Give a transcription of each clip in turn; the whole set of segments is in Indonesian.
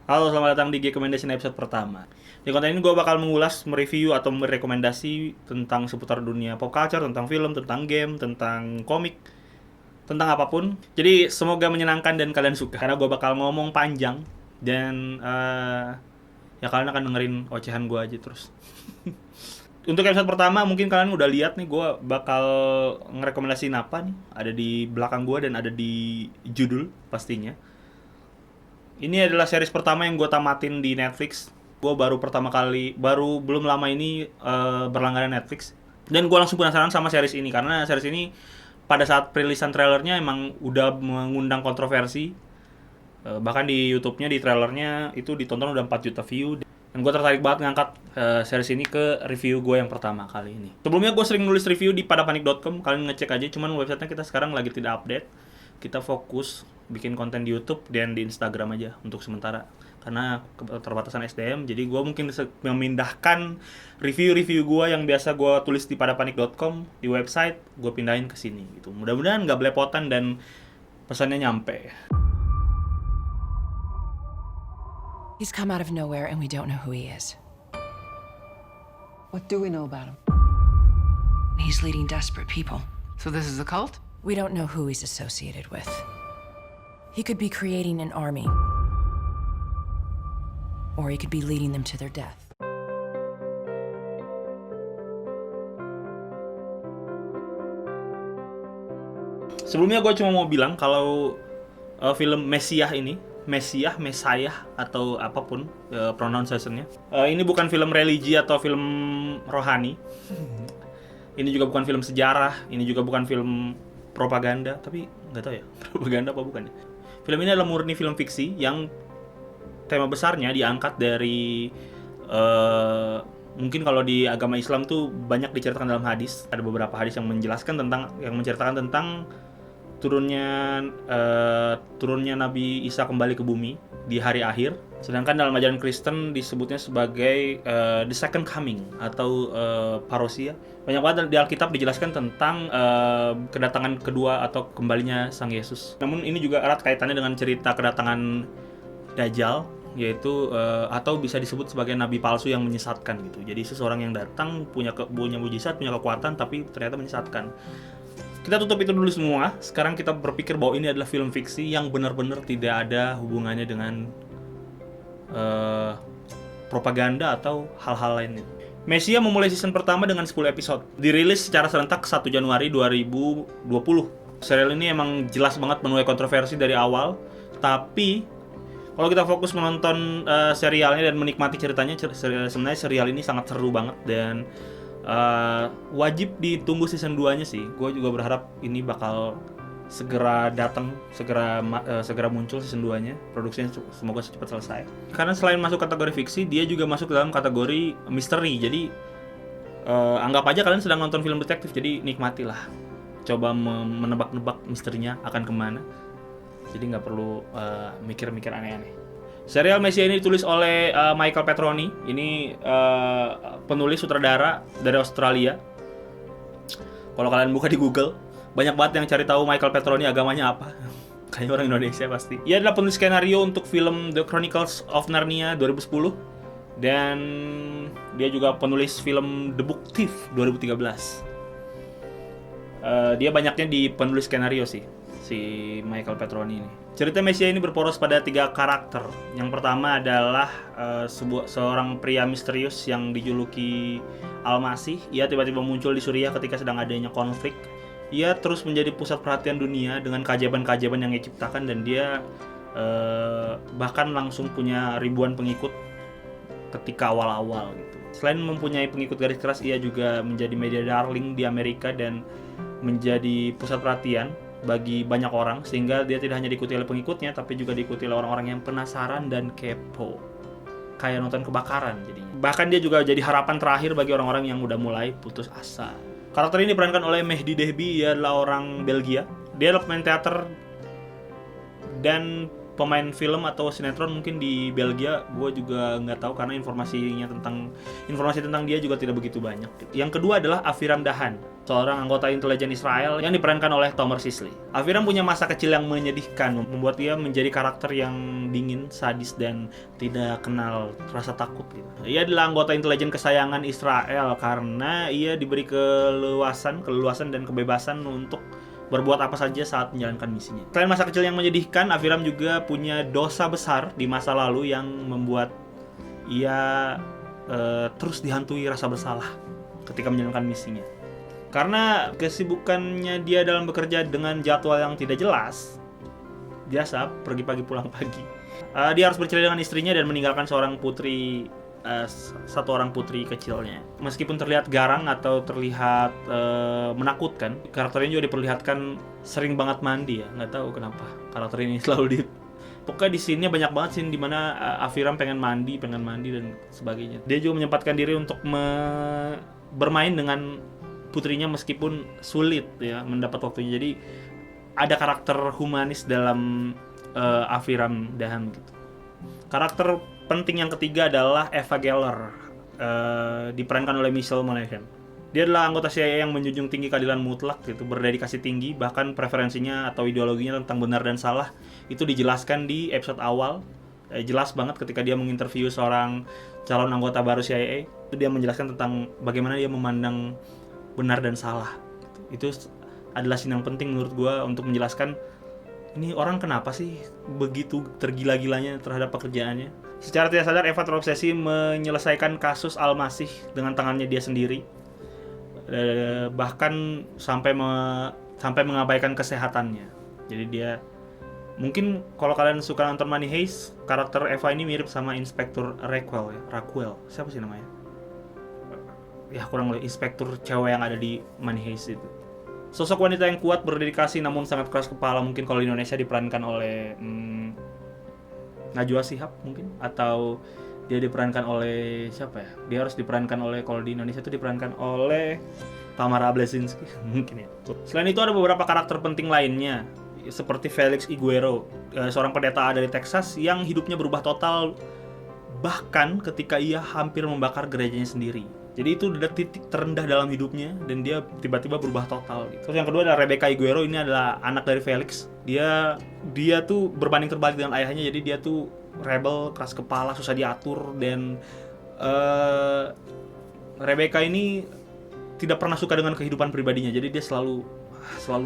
Halo, selamat datang di Recommendation episode pertama. Di konten ini gue bakal mengulas, mereview, atau merekomendasi tentang seputar dunia pop culture, tentang film, tentang game, tentang komik, tentang apapun. Jadi semoga menyenangkan dan kalian suka. Karena gue bakal ngomong panjang dan ya kalian akan dengerin ocehan gue aja terus. Untuk episode pertama mungkin kalian udah lihat nih gue bakal ngerekomendasiin apa nih. Ada di belakang gue dan ada di judul pastinya. Ini adalah series pertama yang gue tamatin di Netflix. Gue baru belum lama ini berlangganan Netflix. Dan gue langsung penasaran sama series ini karena series ini pada saat perilisan trailernya emang udah mengundang kontroversi. Bahkan di YouTube-nya, di trailernya itu ditonton udah 4 juta view. Dan gue tertarik banget ngangkat series ini ke review gue yang pertama kali ini. Sebelumnya gue sering nulis review di padapanik.com, kalian ngecek aja. Cuman websitenya kita sekarang lagi tidak update. Kita fokus bikin konten di YouTube dan di Instagram aja untuk sementara karena keterbatasan SDM. Jadi gue mungkin memindahkan review-review gue yang biasa gue tulis di padapanik.com di website, gue pindahin ke sini gitu. Mudah-mudahan nggak belepotan dan pesannya nyampe. He's come out of nowhere and we don't know who he is. What do we know about him? He's leading desperate people. So this is a cult? We don't know who he's associated with. He could be creating an army. Or he could be leading them to their death. Sebelumnya gue cuma mau bilang kalau film Mesiah ini, Messiah atau apapun pronunciation-nya, ini bukan film religi atau film rohani. Ini juga bukan film sejarah, ini juga bukan film propaganda, tapi nggak tahu ya propaganda apa bukan ya. Film ini adalah murni film fiksi yang tema besarnya diangkat dari mungkin kalau di agama Islam tuh banyak diceritakan dalam hadis. Ada beberapa hadis yang menceritakan tentang turunnya Nabi Isa kembali ke bumi di hari akhir. Sedangkan dalam ajaran Kristen disebutnya sebagai the second coming atau parousia. Banyak banget di Alkitab dijelaskan tentang kedatangan kedua atau kembalinya Sang Yesus. Namun ini juga erat kaitannya dengan cerita kedatangan Dajjal, yaitu atau bisa disebut sebagai nabi palsu yang menyesatkan gitu. Jadi seseorang yang datang punya mujizat, punya kekuatan tapi ternyata menyesatkan. Kita tutup itu dulu semua. Sekarang kita berpikir bahwa ini adalah film fiksi yang benar-benar tidak ada hubungannya dengan propaganda atau hal-hal lainnya. Mesiah memulai season pertama dengan 10 episode. Dirilis secara serentak 1 Januari 2020. Serial ini emang jelas banget menuai kontroversi dari awal. Tapi kalau kita fokus menonton serialnya dan menikmati ceritanya, sebenarnya serial ini sangat seru banget dan wajib ditunggu season 2-nya sih. Gue juga berharap ini bakal segera datang, segera muncul season 2-nya. Produksinya semoga cepat selesai. Karena selain masuk kategori fiksi, dia juga masuk dalam kategori misteri. Jadi anggap aja kalian sedang nonton film detektif, jadi nikmatilah. Coba menebak-nebak misterinya akan kemana. Jadi nggak perlu mikir-mikir aneh-aneh. Serial Mesiah ini ditulis oleh Michael Petroni. Ini penulis sutradara dari Australia. Kalau kalian buka di Google, banyak banget yang cari tahu Michael Petroni agamanya apa. Kayaknya orang Indonesia pasti. Ia adalah penulis skenario untuk film The Chronicles of Narnia 2010. Dan dia juga penulis film The Book Thief 2013. Dia banyaknya di penulis skenario sih, si Michael Petroni ini. Cerita Mesiah ini berporos pada 3 karakter. Yang pertama adalah seorang pria misterius yang dijuluki Al-Masih. Ia tiba-tiba muncul di Suriah ketika sedang adanya konflik. Ia terus menjadi pusat perhatian dunia dengan keajaiban-keajaiban yang ia ciptakan, dan dia bahkan langsung punya ribuan pengikut ketika awal-awal gitu. Selain mempunyai pengikut garis keras, ia juga menjadi media darling di Amerika dan menjadi pusat perhatian bagi banyak orang, sehingga dia tidak hanya diikuti oleh pengikutnya tapi juga diikuti oleh orang-orang yang penasaran dan kepo, kayak nonton kebakaran jadinya. Bahkan dia juga jadi harapan terakhir bagi orang-orang yang udah mulai putus asa. Karakter ini diperankan oleh Mehdi Dehbi. Ia adalah orang Belgia. Dia adalah pemain teater dan pemain film atau sinetron mungkin di Belgia, gue juga nggak tahu karena informasi tentang dia juga tidak begitu banyak. Yang kedua adalah Aviram Dahan, seorang anggota intelijen Israel yang diperankan oleh Tomer Sisley. Aviram punya masa kecil yang menyedihkan, membuat dia menjadi karakter yang dingin, sadis, dan tidak kenal rasa takut gitu. Ia adalah anggota intelijen kesayangan Israel karena ia diberi keleluasan dan kebebasan untuk berbuat apa saja saat menjalankan misinya. Selain masa kecil yang menyedihkan, Aviram juga punya dosa besar di masa lalu yang membuat ia terus dihantui rasa bersalah ketika menjalankan misinya. Karena kesibukannya dia dalam bekerja dengan jadwal yang tidak jelas, biasa pergi pagi pulang pagi, dia harus bercerai dengan istrinya dan meninggalkan satu orang putri kecilnya. Meskipun terlihat garang atau terlihat menakutkan, karakternya juga diperlihatkan sering banget mandi ya. Nggak tahu kenapa karakter ini selalu pokoknya di sini banyak banget scene dimana Aviram pengen mandi dan sebagainya. Dia juga menyempatkan diri untuk bermain dengan putrinya meskipun sulit ya mendapat waktunya. Jadi ada karakter humanis dalam Aviram Dahan gitu. Karakter penting yang ketiga adalah Eva Geller, diperankan oleh Michelle Monaghan. Dia adalah anggota CIA yang menjunjung tinggi keadilan mutlak, gitu, berdedikasi tinggi, bahkan preferensinya atau ideologinya tentang benar dan salah itu dijelaskan di episode awal. Jelas banget ketika dia menginterview seorang calon anggota baru CIA, itu dia menjelaskan tentang bagaimana dia memandang benar dan salah. Itu adalah scene yang penting menurut gue untuk menjelaskan ini orang kenapa sih begitu tergila-gilanya terhadap pekerjaannya. Secara tidak sadar Eva terobsesi menyelesaikan kasus Al-Masih dengan tangannya dia sendiri, bahkan sampai mengabaikan kesehatannya. Jadi dia mungkin kalau kalian suka nonton Money Heist, karakter Eva ini mirip sama Inspektur Raquel, siapa sih namanya? Ya kurang lebih inspektur cewek yang ada di Money Heist itu. Sosok wanita yang kuat, berdedikasi namun sangat keras kepala, mungkin kalau di Indonesia diperankan oleh Najwa Shihab mungkin, atau dia diperankan oleh siapa ya? Dia harus diperankan oleh, kalau di Indonesia itu diperankan oleh Tamara Bleszinski mungkin ya. Selain itu ada beberapa karakter penting lainnya seperti Felix Iguero, seorang pendeta dari Texas yang hidupnya berubah total bahkan ketika ia hampir membakar gerejanya sendiri. Jadi itu udah titik terendah dalam hidupnya dan dia tiba-tiba berubah total gitu. Terus yang kedua adalah Rebecca Iguero, ini adalah anak dari Felix. Dia tuh berbanding terbalik dengan ayahnya, jadi dia tuh rebel, keras kepala, susah diatur, dan Rebecca ini tidak pernah suka dengan kehidupan pribadinya. Jadi dia selalu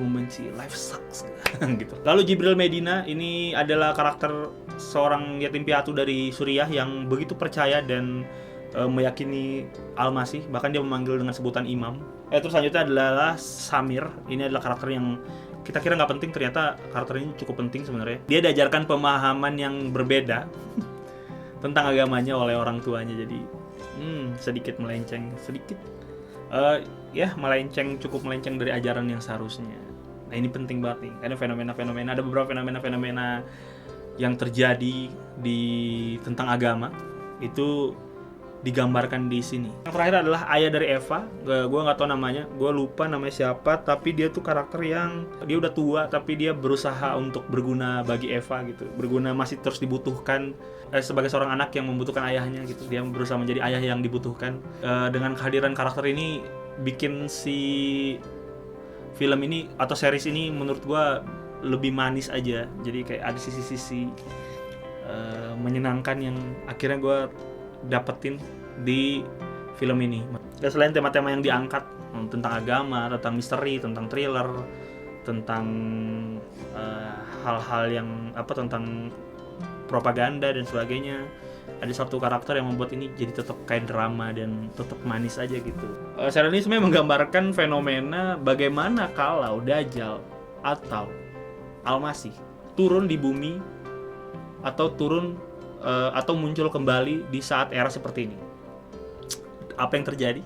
membenci, life sucks gitu. Lalu Jibril Medina, ini adalah karakter seorang yatim piatu dari Suriah yang begitu percaya dan meyakini Al-Masih, bahkan dia memanggil dengan sebutan imam. Terus selanjutnya adalah Samir. Ini adalah karakter yang kita kira nggak penting, ternyata karakter ini cukup penting sebenarnya. Dia diajarkan pemahaman yang berbeda tentang agamanya oleh orang tuanya, jadi sedikit melenceng, cukup melenceng dari ajaran yang seharusnya. Nah ini penting banget nih, karena ada beberapa fenomena yang terjadi tentang agama itu digambarkan di sini. Yang terakhir adalah ayah dari Eva. Gue nggak tahu namanya, gue lupa namanya siapa. Tapi dia tuh karakter yang dia udah tua, tapi dia berusaha untuk berguna bagi Eva gitu. Berguna, masih terus dibutuhkan sebagai seorang anak yang membutuhkan ayahnya gitu. Dia berusaha menjadi ayah yang dibutuhkan. Dengan kehadiran karakter ini bikin si film ini atau series ini menurut gue lebih manis aja. Jadi kayak ada sisi-sisi menyenangkan yang akhirnya gue dapetin di film ini. Dan selain tema-tema yang diangkat tentang agama, tentang misteri, tentang thriller, tentang hal-hal yang tentang propaganda dan sebagainya, ada satu karakter yang membuat ini jadi tetap kayak drama dan tetap manis aja gitu. Serial ini sebenarnya menggambarkan fenomena bagaimana kalau Dajjal atau Al-Masih turun di bumi atau muncul kembali di saat era seperti ini. Apa yang terjadi?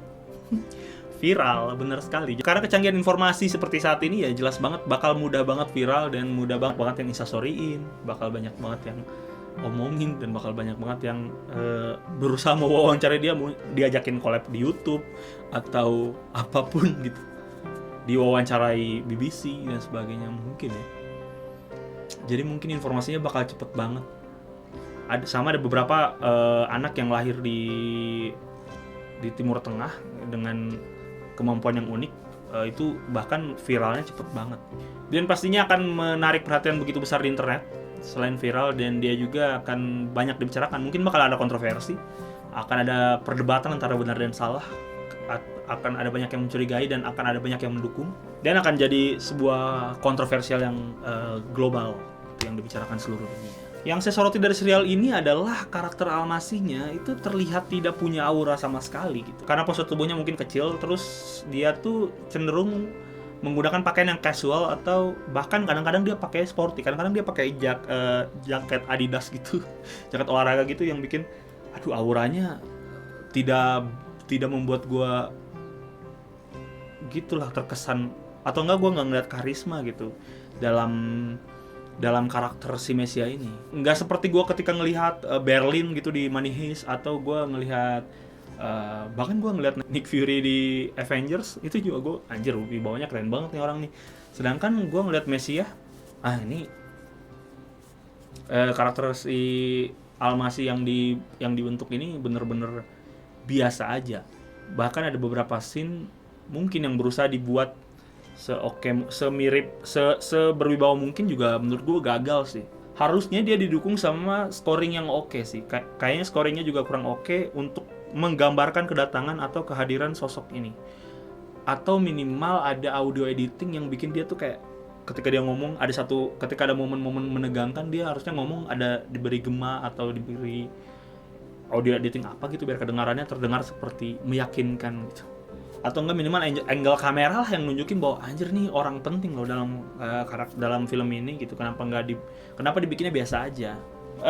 Viral, bener sekali. Karena kecanggihan informasi seperti saat ini ya jelas banget bakal mudah banget viral dan mudah banget yang instastory-in, bakal banyak banget yang omongin dan bakal banyak banget yang berusaha mau wawancara diajakin collab di YouTube atau apapun gitu. Diwawancarai BBC dan sebagainya mungkin ya. Jadi mungkin informasinya bakal cepet banget. Ada beberapa anak yang lahir di Timur Tengah dengan kemampuan yang unik, itu bahkan viralnya cepet banget. Dan pastinya akan menarik perhatian begitu besar di internet. Selain viral, dan dia juga akan banyak dibicarakan. Mungkin bakal ada kontroversi, akan ada perdebatan antara benar dan salah, akan ada banyak yang mencurigai dan akan ada banyak yang mendukung, dan akan jadi sebuah kontroversial yang global yang dibicarakan seluruh dunia. Yang saya soroti dari serial ini adalah karakter Almasinya itu terlihat tidak punya aura sama sekali gitu. Karena postur tubuhnya mungkin kecil, terus dia tuh cenderung menggunakan pakaian yang casual atau bahkan kadang-kadang dia pakai sporty, kadang-kadang dia pakai jaket Adidas gitu, jaket olahraga gitu yang bikin auranya tidak membuat gua gitulah terkesan, atau enggak gua nggak ngeliat karisma gitu dalam karakter si Mesia ini. Nggak seperti gue ketika ngelihat Berlin gitu di Money Heist, atau gue ngelihat bahkan gue ngelihat Nick Fury di Avengers, itu juga gue anjir wibawanya keren banget nih orang nih. Sedangkan gue ngelihat Mesia, ini karakter si Almasi yang dibentuk ini bener-bener biasa aja. Bahkan ada beberapa scene mungkin yang berusaha dibuat seberwibawa mungkin juga menurut gue gagal sih. Harusnya dia didukung sama scoring yang oke sih. Kayaknya scoringnya juga kurang oke untuk menggambarkan kedatangan atau kehadiran sosok ini. Atau minimal ada audio editing yang bikin dia tuh kayak ketika dia ngomong ketika ada momen-momen menegangkan, dia harusnya ngomong ada diberi gema atau diberi audio editing apa gitu biar kedengarannya terdengar seperti meyakinkan gitu. Atau enggak minimal angle kamera lah yang nunjukin bahwa anjir nih orang penting loh dalam film ini gitu. Kenapa dibikinnya biasa aja.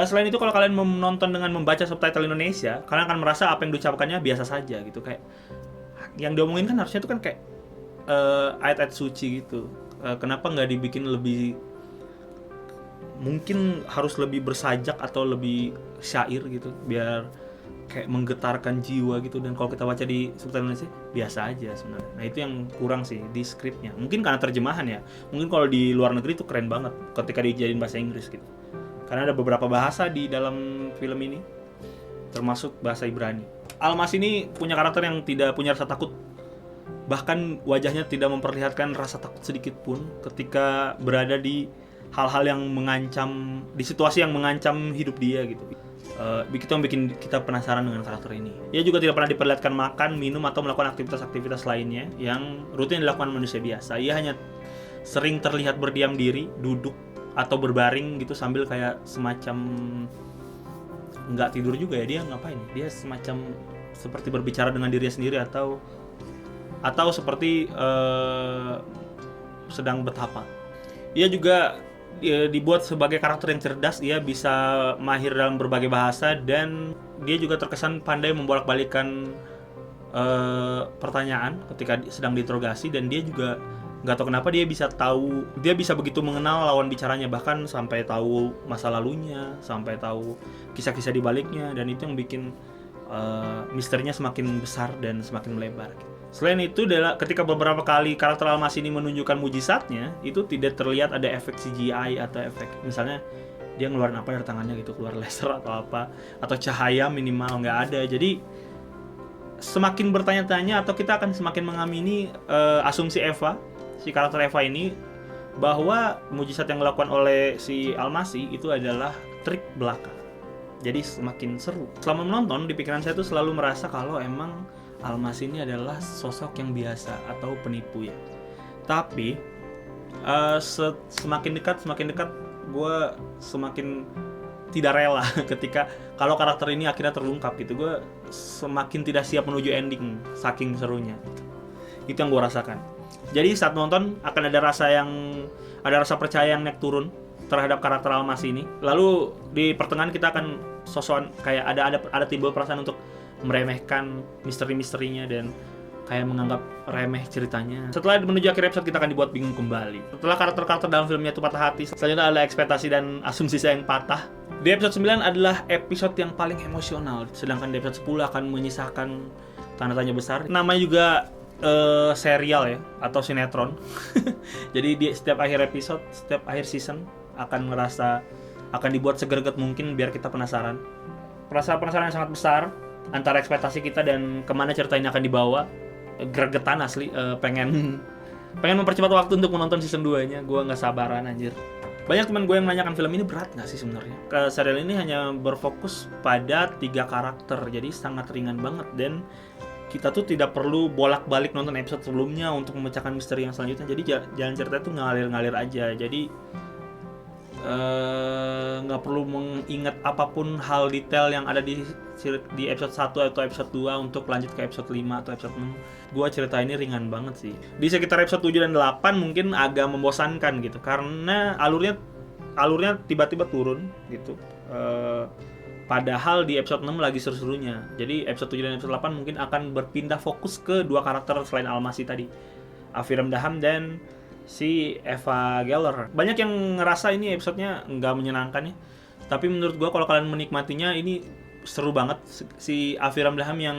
Selain itu, kalau kalian menonton dengan membaca subtitle Indonesia, kalian akan merasa apa yang diucapkannya biasa saja gitu. Kayak yang diomongin kan harusnya itu kan kayak ayat-ayat suci gitu. Kenapa nggak dibikin lebih, mungkin harus lebih bersajak atau lebih syair gitu biar kayak menggetarkan jiwa gitu. Dan kalau kita baca di subtitle Indonesia biasa aja sebenarnya. Nah itu yang kurang sih di skripnya. Mungkin karena terjemahan ya. Mungkin kalau di luar negeri itu keren banget ketika dijadiin bahasa Inggris gitu. Karena ada beberapa bahasa di dalam film ini, termasuk bahasa Ibrani. Almas ini punya karakter yang tidak punya rasa takut. Bahkan wajahnya tidak memperlihatkan rasa takut sedikit pun ketika berada di hal-hal yang mengancam, di situasi yang mengancam hidup dia gitu. Itu yang bikin kita penasaran dengan karakter ini. Dia juga tidak pernah diperlihatkan makan, minum, atau melakukan aktivitas-aktivitas lainnya yang rutin dilakukan manusia biasa. Ia hanya sering terlihat berdiam diri, duduk, atau berbaring gitu sambil kayak semacam nggak tidur juga ya. Dia ngapain? Dia semacam seperti berbicara dengan dirinya sendiri atau seperti sedang betapa. Ia juga dibuat sebagai karakter yang cerdas. Ia bisa mahir dalam berbagai bahasa, dan dia juga terkesan pandai membolak-balikan pertanyaan ketika sedang diinterogasi. Dan dia juga nggak tahu kenapa dia bisa begitu mengenal lawan bicaranya, bahkan sampai tahu masa lalunya, sampai tahu kisah-kisah di baliknya. Dan itu yang bikin misterinya semakin besar dan semakin melebar. Selain itu, ketika beberapa kali karakter Almas ini menunjukkan mujizatnya, itu tidak terlihat ada efek CGI atau efek misalnya dia ngeluarin apa dari tangannya gitu, keluar laser atau apa, atau cahaya minimal nggak ada. Jadi semakin bertanya-tanya, atau kita akan semakin mengamini asumsi Eva, si karakter Eva ini, bahwa mujizat yang dilakukan oleh si Almasi itu adalah trik belaka. Jadi semakin seru. Selama menonton, di pikiran saya tuh selalu merasa kalau emang Almas ini adalah sosok yang biasa atau penipu ya. Tapi semakin dekat gue semakin tidak rela ketika kalau karakter ini akhirnya terungkap gitu. Gue semakin tidak siap menuju ending saking serunya. Itu yang gue rasakan. Jadi saat nonton akan ada rasa percaya yang naik turun terhadap karakter Almas ini. Lalu di pertengahan kita akan sosokan kayak ada timbul perasaan untuk meremehkan misteri-misterinya dan kayak menganggap remeh ceritanya. Setelah menuju akhir episode, kita akan dibuat bingung kembali. Setelah karakter-karakter dalam filmnya itu patah hati, selanjutnya adalah ekspektasi dan asumsi saya yang patah. Di episode 9 adalah episode yang paling emosional, sedangkan di episode 10 akan menyisakan tanda tanya besar. Namanya juga serial ya, atau sinetron. Jadi di setiap akhir episode, setiap akhir season, akan dibuat segreget mungkin biar kita penasaran. Rasa penasaran yang sangat besar antara ekspektasi kita dan kemana cerita ini akan dibawa. Gregetan asli, pengen mempercepat waktu untuk menonton season 2-nya. Gue nggak sabaran anjir. Banyak teman gue yang menanyakan film ini berat nggak sih sebenarnya. Serial ini hanya berfokus pada 3 karakter, jadi sangat ringan banget dan kita tuh tidak perlu bolak-balik nonton episode sebelumnya untuk memecahkan misteri yang selanjutnya. Jadi jalan cerita itu ngalir-ngalir aja. Jadi nggak perlu mengingat apapun hal detail yang ada di episode 1 atau episode 2 untuk lanjut ke episode 5 atau episode 6. Gua cerita ini ringan banget sih. Di sekitar episode 7 dan 8 mungkin agak membosankan gitu karena alurnya tiba-tiba turun gitu. Padahal di episode 6 lagi seru-serunya. Jadi episode 7 dan episode 8 mungkin akan berpindah fokus ke 2 karakter selain Almasi tadi, Aviram Daham dan si Eva Geller. Banyak yang ngerasa ini episodenya nggak menyenangkan ya. Tapi menurut gua kalau kalian menikmatinya ini seru banget. Si Aviram Daham yang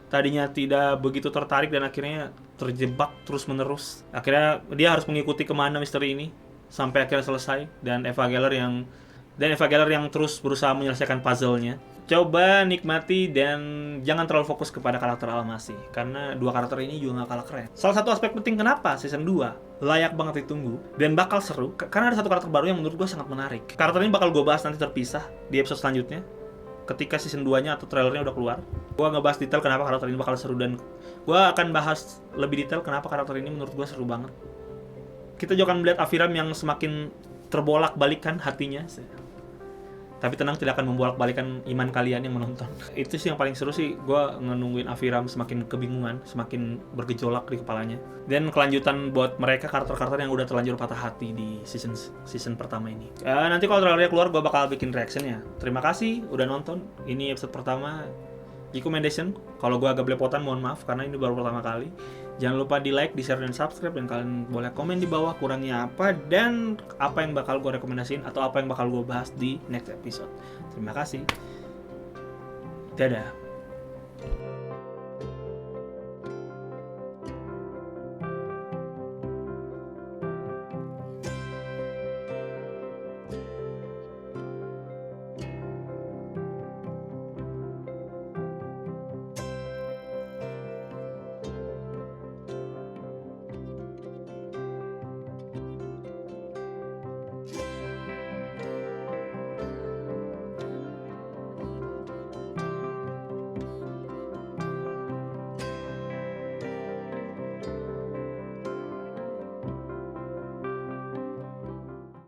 tadinya tidak begitu tertarik dan akhirnya terjebak terus-menerus. Akhirnya dia harus mengikuti kemana misteri ini sampai akhirnya selesai. Dan Eva Geller yang terus berusaha menyelesaikan puzzle-nya. Coba nikmati dan jangan terlalu fokus kepada karakter Almasi karena 2 karakter ini juga gak kalah keren. Salah satu aspek penting kenapa season 2 layak banget ditunggu dan bakal seru karena ada satu karakter baru yang menurut gue sangat menarik. Karakter ini bakal gue bahas nanti terpisah di episode selanjutnya ketika season 2-nya atau trailernya udah keluar. Gue ngebahas detail kenapa karakter ini bakal seru dan gue akan bahas lebih detail kenapa karakter ini menurut gue seru banget. Kita juga akan melihat Aviram yang semakin terbolak-balikan hatinya. Tapi tenang, tidak akan membolak-balikan iman kalian yang menonton. Itu sih yang paling seru sih, gue nungguin Aviram semakin kebingungan, semakin bergejolak di kepalanya. Dan kelanjutan buat mereka karakter-karakter yang udah terlanjur patah hati di season pertama ini. Nanti kalau trailernya keluar gue bakal bikin reaction ya. Terima kasih udah nonton. Ini episode pertama Recommendation. Kalau gue agak belepotan mohon maaf karena ini baru pertama kali. Jangan lupa di like, di share, dan subscribe. Dan kalian boleh komen di bawah kurangnya apa dan apa yang bakal gue rekomendasiin atau apa yang bakal gue bahas di next episode. Terima kasih. Dadah.